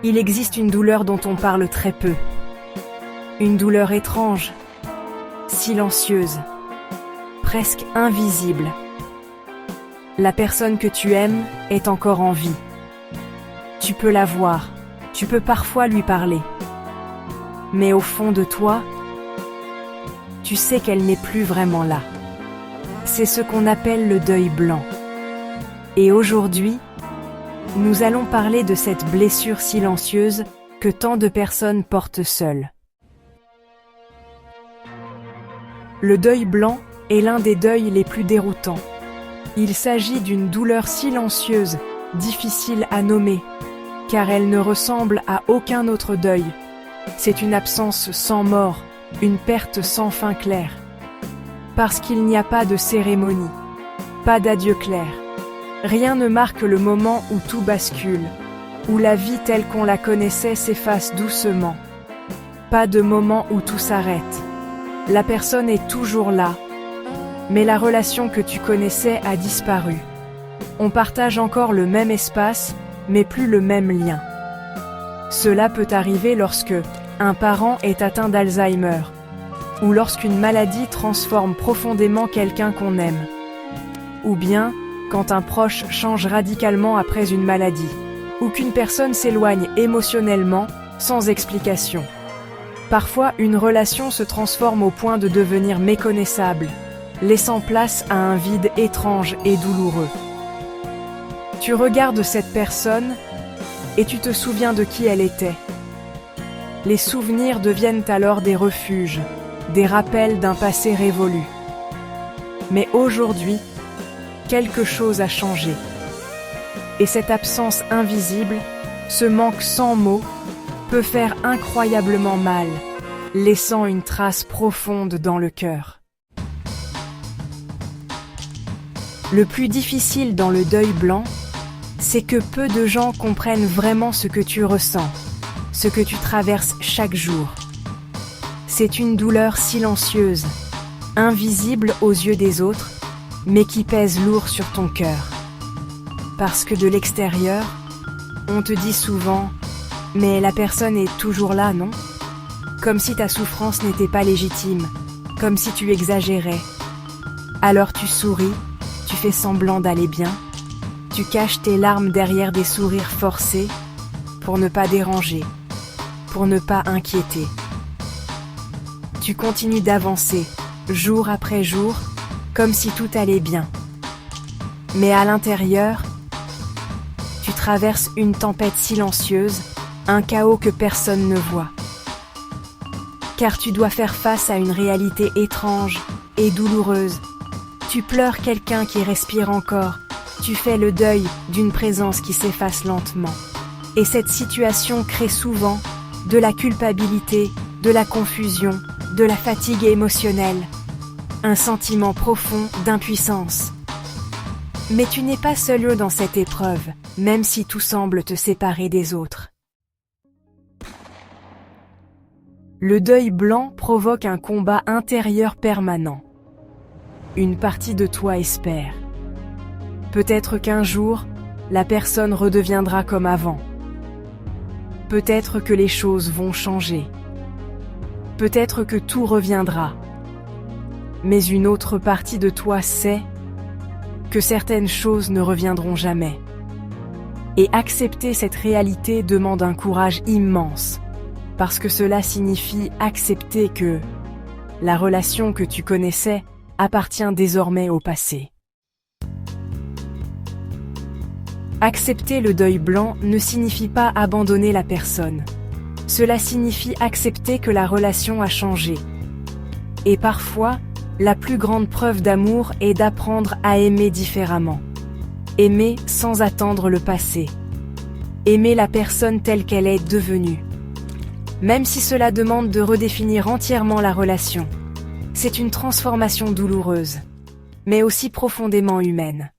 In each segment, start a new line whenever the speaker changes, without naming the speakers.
Il existe une douleur dont on parle très peu. Une douleur étrange, silencieuse, presque invisible. La personne que tu aimes est encore en vie. Tu peux la voir, tu peux parfois lui parler. Mais au fond de toi, tu sais qu'elle n'est plus vraiment là. C'est ce qu'on appelle le deuil blanc. Et aujourd'hui, nous allons parler de cette blessure silencieuse que tant de personnes portent seules. Le deuil blanc est l'un des deuils les plus déroutants. Il s'agit d'une douleur silencieuse, difficile à nommer, car elle ne ressemble à aucun autre deuil. C'est une absence sans mort, une perte sans fin claire. Parce qu'il n'y a pas de cérémonie, pas d'adieu clair. Rien ne marque le moment où tout bascule, où la vie telle qu'on la connaissait s'efface doucement. Pas de moment où tout s'arrête. La personne est toujours là, mais la relation que tu connaissais a disparu. On partage encore le même espace, mais plus le même lien. Cela peut arriver lorsque un parent est atteint d'Alzheimer, ou lorsqu'une maladie transforme profondément quelqu'un qu'on aime, ou bien quand un proche change radicalement après une maladie, ou qu'une personne s'éloigne émotionnellement sans explication. Parfois, une relation se transforme au point de devenir méconnaissable, laissant place à un vide étrange et douloureux. Tu regardes cette personne et tu te souviens de qui elle était. Les souvenirs deviennent alors des refuges, des rappels d'un passé révolu. Mais aujourd'hui, quelque chose a changé. Et cette absence invisible, ce manque sans mots, peut faire incroyablement mal, laissant une trace profonde dans le cœur. Le plus difficile dans le deuil blanc, c'est que peu de gens comprennent vraiment ce que tu ressens, ce que tu traverses chaque jour. C'est une douleur silencieuse, invisible aux yeux des autres, mais qui pèse lourd sur ton cœur. Parce que de l'extérieur, on te dit souvent « mais la personne est toujours là, non ?» Comme si ta souffrance n'était pas légitime, comme si tu exagérais. Alors tu souris, tu fais semblant d'aller bien, tu caches tes larmes derrière des sourires forcés pour ne pas déranger, pour ne pas inquiéter. Tu continues d'avancer, jour après jour, comme si tout allait bien. Mais à l'intérieur, tu traverses une tempête silencieuse, un chaos que personne ne voit. Car tu dois faire face à une réalité étrange et douloureuse. Tu pleures quelqu'un qui respire encore, tu fais le deuil d'une présence qui s'efface lentement. Et cette situation crée souvent de la culpabilité, de la confusion, de la fatigue émotionnelle, un sentiment profond d'impuissance. Mais tu n'es pas seul dans cette épreuve, même si tout semble te séparer des autres. Le deuil blanc provoque un combat intérieur permanent. Une partie de toi espère. Peut-être qu'un jour, la personne redeviendra comme avant. Peut-être que les choses vont changer. Peut-être que tout reviendra. Mais une autre partie de toi sait que certaines choses ne reviendront jamais. Et accepter cette réalité demande un courage immense, parce que cela signifie accepter que la relation que tu connaissais appartient désormais au passé. Accepter le deuil blanc ne signifie pas abandonner la personne. Cela signifie accepter que la relation a changé. Et parfois, la plus grande preuve d'amour est d'apprendre à aimer différemment. Aimer sans attendre le passé. Aimer la personne telle qu'elle est devenue. Même si cela demande de redéfinir entièrement la relation. C'est une transformation douloureuse, mais aussi profondément humaine.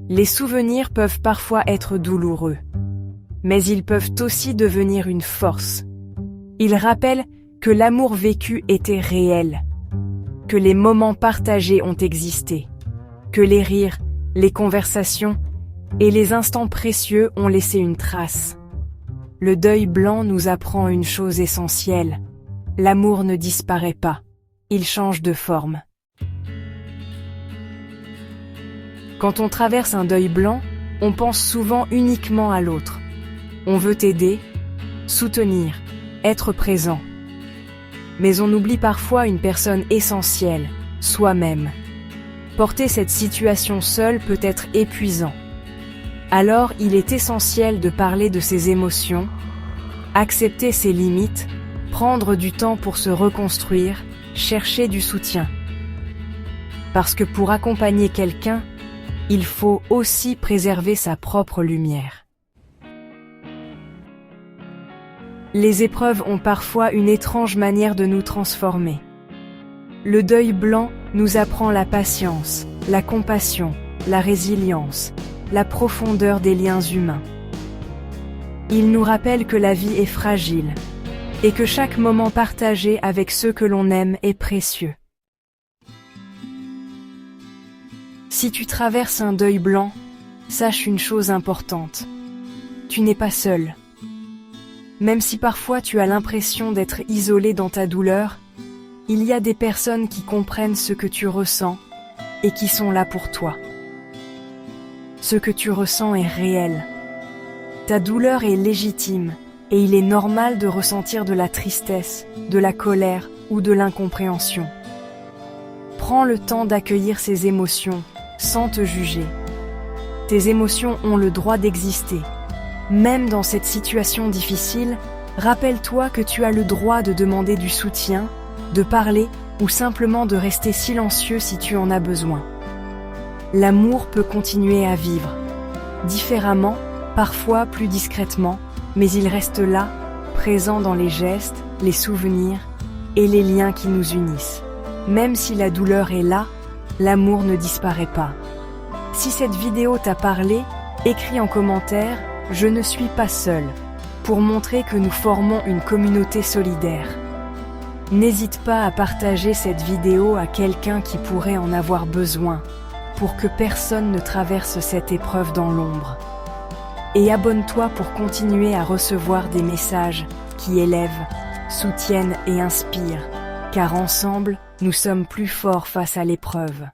Les souvenirs peuvent parfois être douloureux, mais ils peuvent aussi devenir une force. Ils rappellent que l'amour vécu était réel, que les moments partagés ont existé, que les rires, les conversations Et les instants précieux ont laissé une trace. Le deuil blanc nous apprend une chose essentielle. L'amour ne disparaît pas, il change de forme. Quand on traverse un deuil blanc, on pense souvent uniquement à l'autre. On veut aider, soutenir, être présent. Mais on oublie parfois une personne essentielle, soi-même. Porter cette situation seule peut être épuisant. Alors, il est essentiel de parler de ses émotions, accepter ses limites, prendre du temps pour se reconstruire, chercher du soutien. Parce que pour accompagner quelqu'un, il faut aussi préserver sa propre lumière. Les épreuves ont parfois une étrange manière de nous transformer. Le deuil blanc nous apprend la patience, la compassion, la résilience, la profondeur des liens humains. Il nous rappelle que la vie est fragile et que chaque moment partagé avec ceux que l'on aime est précieux. Si tu traverses un deuil blanc, sache une chose importante. Tu n'es pas seul. Même si parfois tu as l'impression d'être isolé dans ta douleur, il y a des personnes qui comprennent ce que tu ressens et qui sont là pour toi. Ce que tu ressens est réel. Ta douleur est légitime et il est normal de ressentir de la tristesse, de la colère ou de l'incompréhension. Prends le temps d'accueillir ces émotions sans te juger. Tes émotions ont le droit d'exister. Même dans cette situation difficile, rappelle-toi que tu as le droit de demander du soutien, de parler ou simplement de rester silencieux si tu en as besoin. L'amour peut continuer à vivre, différemment, parfois plus discrètement, mais il reste là, présent dans les gestes, les souvenirs et les liens qui nous unissent. Même si la douleur est là, l'amour ne disparaît pas. Si cette vidéo t'a parlé, écris en commentaire « Je ne suis pas seul » pour montrer que nous formons une communauté solidaire. N'hésite pas à partager cette vidéo à quelqu'un qui pourrait en avoir besoin, pour que personne ne traverse cette épreuve dans l'ombre. Et abonne-toi pour continuer à recevoir des messages qui élèvent, soutiennent et inspirent, car ensemble, nous sommes plus forts face à l'épreuve.